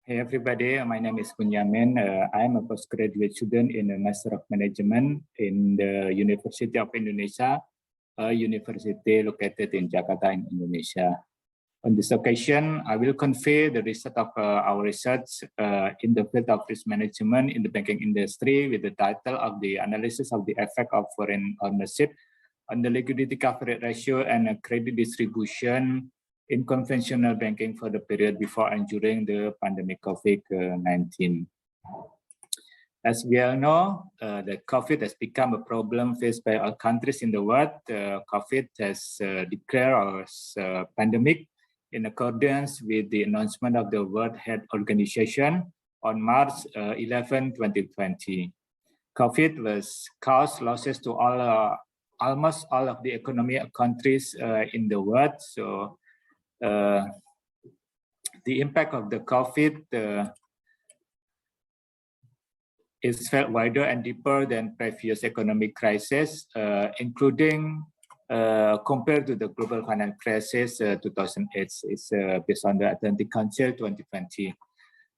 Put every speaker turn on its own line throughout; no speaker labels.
Hey everybody, my name is Bunyamin. I am a postgraduate student in the Master of Management in the University of Indonesia, a university located in Jakarta in Indonesia. On this occasion, I will convey the result of our research in the field of risk management in the banking industry with the title of the analysis of the effect of foreign ownership on the liquidity coverage ratio and credit distribution in conventional banking for the period before and during the pandemic COVID-19. As we all know, that COVID has become a problem faced by all countries in the world. COVID has declared as a pandemic in accordance with the announcement of the World Health Organization on March 11, 2020. COVID was caused losses to almost all of the economic countries in the world. So the impact of the COVID is felt wider and deeper than previous economic crises, including compared to the global financial crisis 2008. It's based on the Atlantic Council 2020.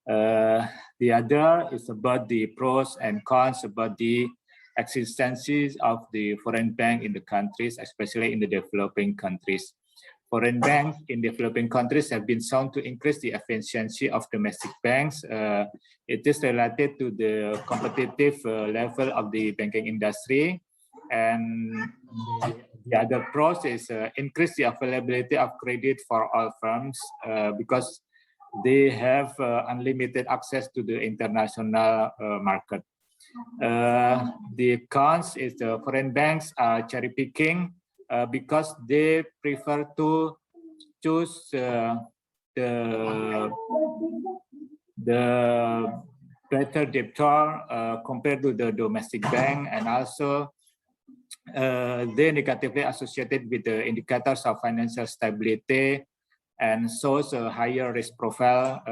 The other is about the pros and cons about the existences of the foreign bank in the countries, especially in the developing countries. Foreign banks in developing countries have been shown to increase the efficiency of domestic banks. It is related to the competitive level of the banking industry. And the other pros is increase the availability of credit for all firms because they have unlimited access to the international market. The cons is the foreign banks are cherry picking because they prefer to choose the better debtor compared to the domestic bank, and also they negatively associated with the indicators of financial stability and shows a higher risk profile,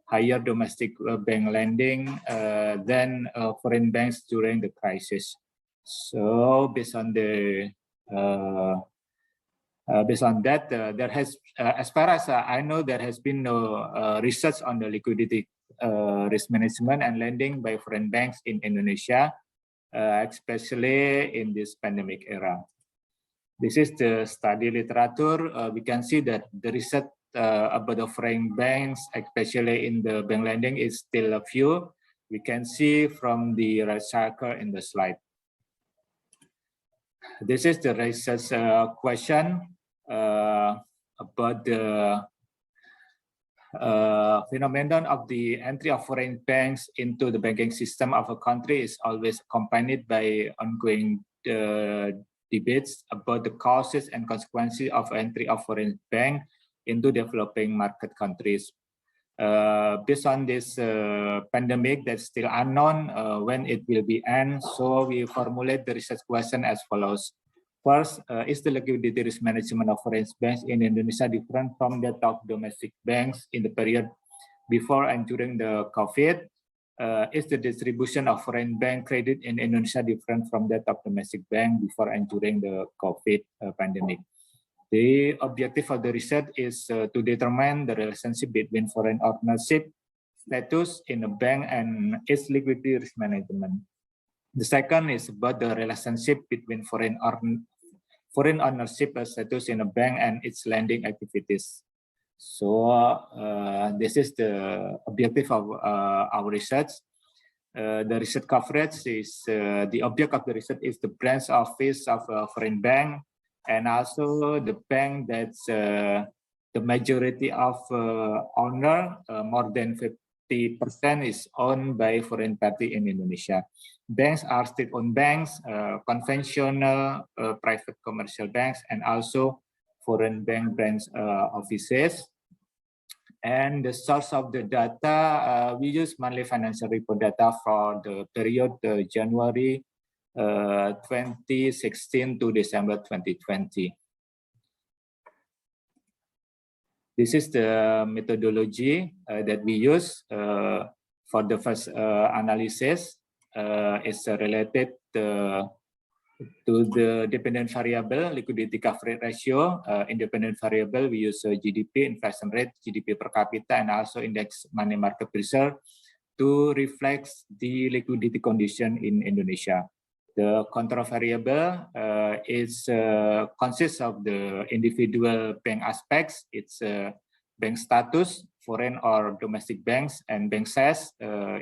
higher domestic bank lending than foreign banks during the crisis. So based on that, there has, as far as I know, there has been no research on the liquidity risk management and lending by foreign banks in Indonesia, especially in this pandemic era. This is the study literature. We can see that the research about the foreign banks, especially in the bank lending, is still a few. We can see from the right circle in the slide. This is the research question about the phenomenon of the entry of foreign banks into the banking system of a country is always accompanied by ongoing debates about the causes and consequences of entry of foreign bank into developing market countries. Based on this pandemic that's still unknown when it will be end, so we formulate the research question as follows. First, is the liquidity risk management of foreign banks in Indonesia different from that of domestic banks in the period before and during the COVID? Is the distribution of foreign bank credit in Indonesia different from that of domestic bank before and during the COVID pandemic? The objective of the research is to determine the relationship between foreign ownership status in a bank and its liquidity risk management. The second is about the relationship between foreign ownership status in a bank and its lending activities. So this is the objective of our research. The research coverage is the object of the research is the branch office of a foreign bank, and also the bank that's the majority of owner, more than 50% is owned by foreign party in Indonesia. Banks are state-owned banks, conventional private commercial banks, and also foreign bank branch offices. And the source of the data, we use monthly financial report data for the period January 2016 to December 2020. This is the methodology that we use for the first analysis. It's related To the dependent variable, liquidity coverage ratio, independent variable, we use GDP, inflation rate, GDP per capita, and also index money market pressure to reflect the liquidity condition in Indonesia. The control variable consists of the individual bank aspects. It's bank status, foreign or domestic banks, and bank size.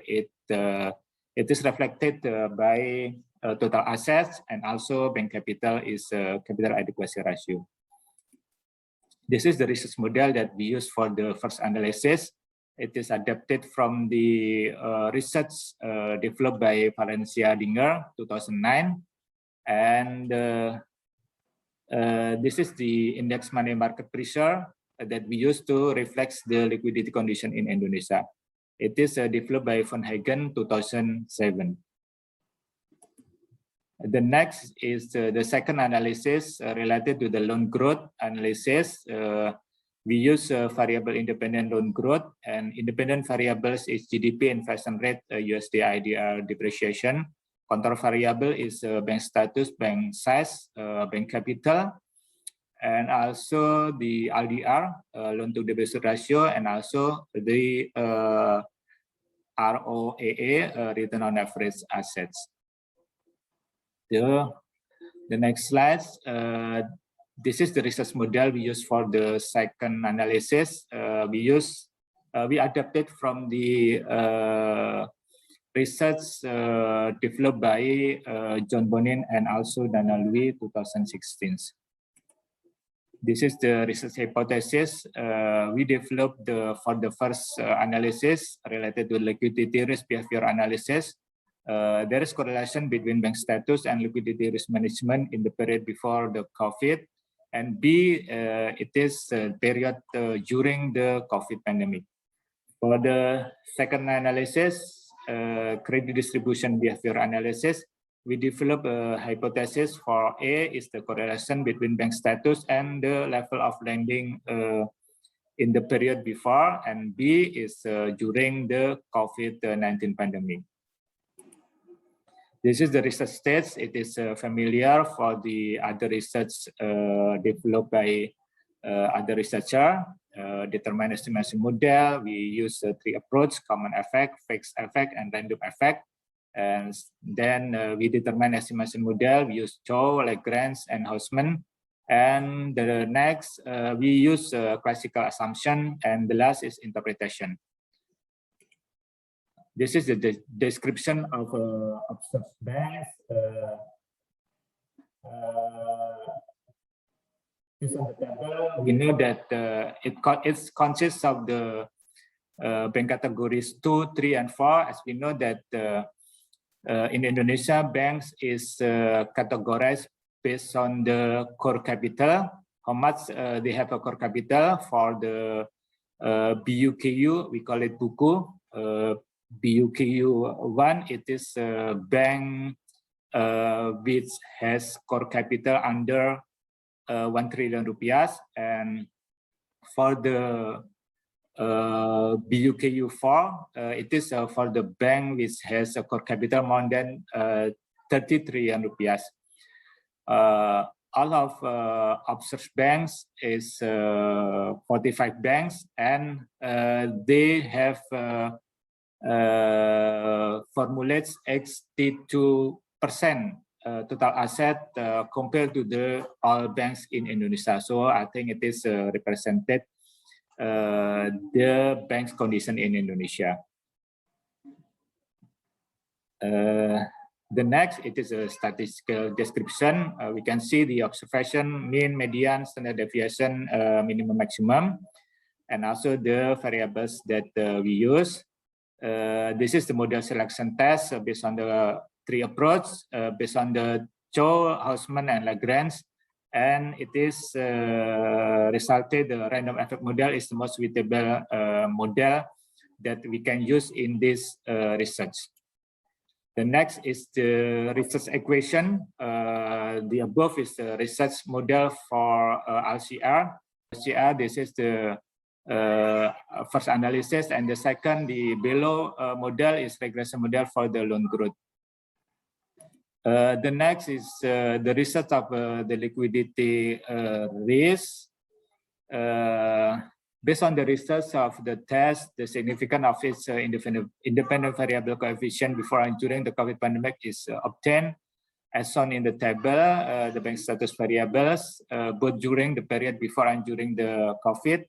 It is reflected by total assets, and also bank capital is capital adequacy ratio. This is the research model that we use for the first analysis. It is adapted from the research developed by Valencia Dinger, 2009. And this is the index money market pressure that we use to reflect the liquidity condition in Indonesia. It is developed by Van Hagen, 2007. The next is the second analysis related to the loan growth analysis. We use variable independent loan growth, and independent variables is GDP, inflation rate, USD IDR depreciation. Control variable is bank status, bank size, bank capital, and also the LDR, loan to deposit ratio, and also the ROAA, return on average assets. The next slide. This is the research model we use for the second analysis. We adapted from the research developed by John Bonin and also Dana Louis, 2016. This is the research hypothesis we developed for the first analysis related to liquidity risk behavior analysis. There is correlation between bank status and liquidity risk management in the period before the COVID, and B, it is period during the COVID pandemic. For the second analysis, credit distribution behavior analysis, we develop a hypothesis for A is the correlation between bank status and the level of lending in the period before, and B is during the COVID-19 pandemic. This is the research stage. It is familiar for the other research developed by other researcher. Determine estimation model. We use three approach: common effect, fixed effect, and random effect. And then we determine estimation model. We use Chow, Lagrange, and Hausman. And the next, we use classical assumption, and the last is interpretation. This is the description of observed banks. We know that it consists of the bank categories 2, 3, and 4. As we know that in Indonesia, banks is categorized based on the core capital, how much they have a core capital. For the BUKU, we call it buku. BUKU1, it is a bank which has core capital under 1 trillion rupiah, and for the BUKU4, it is for the bank which has a core capital more than 30 trillion rupiah. All of observed banks is 45 banks, and they have formulates 82% total asset compared to the all banks in Indonesia. So I think it is represented the bank's condition in Indonesia. The next, it is a statistical description. We can see the observation, mean, median, standard deviation, minimum, maximum, and also the variables that we use. This is the model selection test based on the three approach, based on the Chow, Hausman, and Lagrange, and it is resulted the random effect model is the most suitable model that we can use in this research. The next is the research equation. The above is the research model for LCR. LCR, this is the first analysis, and the second, the below model is regression model for the loan growth. The next is the result of the liquidity risk. Based on the results of the test, the significance of its independent variable coefficient before and during the COVID pandemic is obtained, as shown in the table. The bank status variables, both during the period before and during the COVID,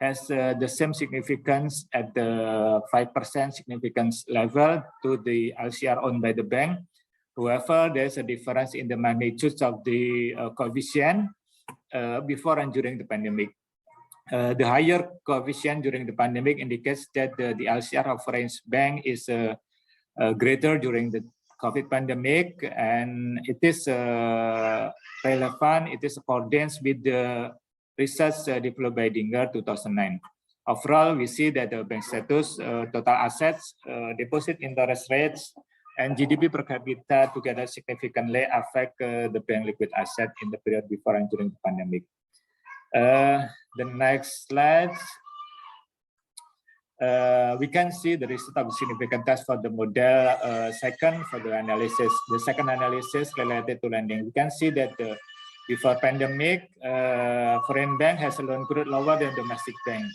has the same significance at the 5% significance level to the LCR owned by the bank. However, there's a difference in the magnitudes of the coefficient before and during the pandemic. The higher coefficient during the pandemic indicates that the LCR of foreign bank is greater during the COVID pandemic, and it is relevant, it is accordance with the research developed by Dinger 2009. Overall, we see that the bank status, total assets, deposit interest rates, and GDP per capita together significantly affect the bank liquid asset in the period before and during the pandemic. The next slide, we can see the result of significant test for the model. Second, for the analysis, the second analysis related to lending, we can see that before pandemic, foreign bank has a loan growth lower than domestic bank,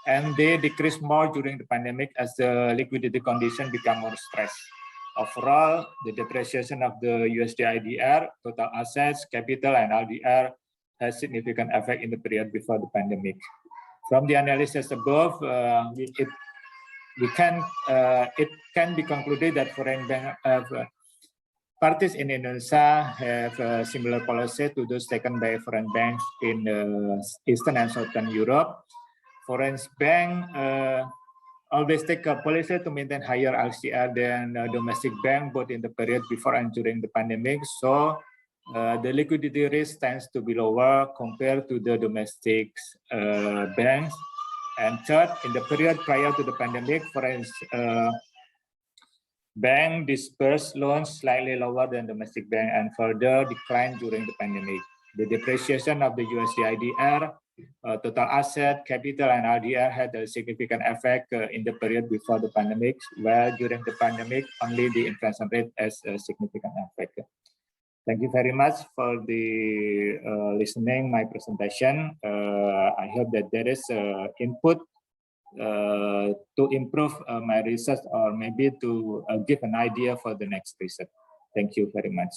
and they decrease more during the pandemic as the liquidity condition become more stressed. Overall, the depreciation of the USD IDR, total assets, capital, and LDR has significant effect in the period before the pandemic. From the analysis above, it can be concluded that foreign bank parties in Indonesia have a similar policy to those taken by foreign banks in Eastern and Southern Europe. Foreign bank always take a policy to maintain higher LCR than domestic bank, both in the period before and during the pandemic. So the liquidity risk tends to be lower compared to the domestic banks. And third, in the period prior to the pandemic, foreign bank dispersed loans slightly lower than domestic bank and further declined during the pandemic. The depreciation of the USD IDR, total asset, capital, and RDR had a significant effect in the period before the pandemic, where during the pandemic, only the inflation rate has a significant effect. Thank you very much for the listening my presentation. I hope that there is input to improve my research, or maybe to give an idea for the next research. Thank you very much.